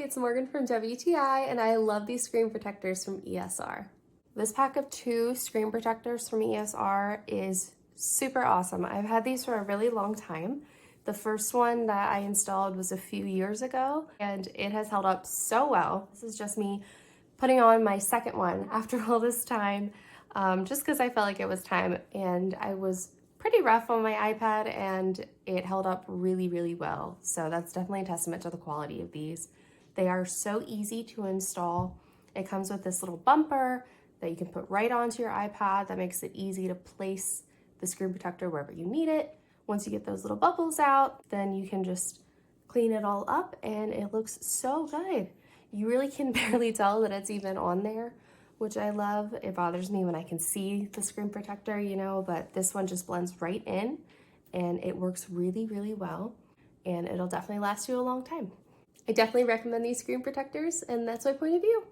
it's Morgan from WTI, and I love these screen protectors from ESR. This pack of 2 screen protectors from ESR is super awesome. I've had these for a really long time. The first one that I installed was a few years ago, and it has held up so well. This is just me putting on my second one after all this time, just because I felt like it was time, and I was pretty rough on my iPad and it held up really, really well. So that's definitely a testament to the quality of these. They are so easy to install. It comes with this little bumper that you can put right onto your iPad that makes it easy to place the screen protector wherever you need it. Once you get those little bubbles out, then you can just clean it all up and it looks so good. You really can barely tell that it's even on there, which I love. It bothers me when I can see the screen protector, you know, but this one just blends right in and it works really, really well, and it'll definitely last you a long time. I definitely recommend these screen protectors, and that's my point of view.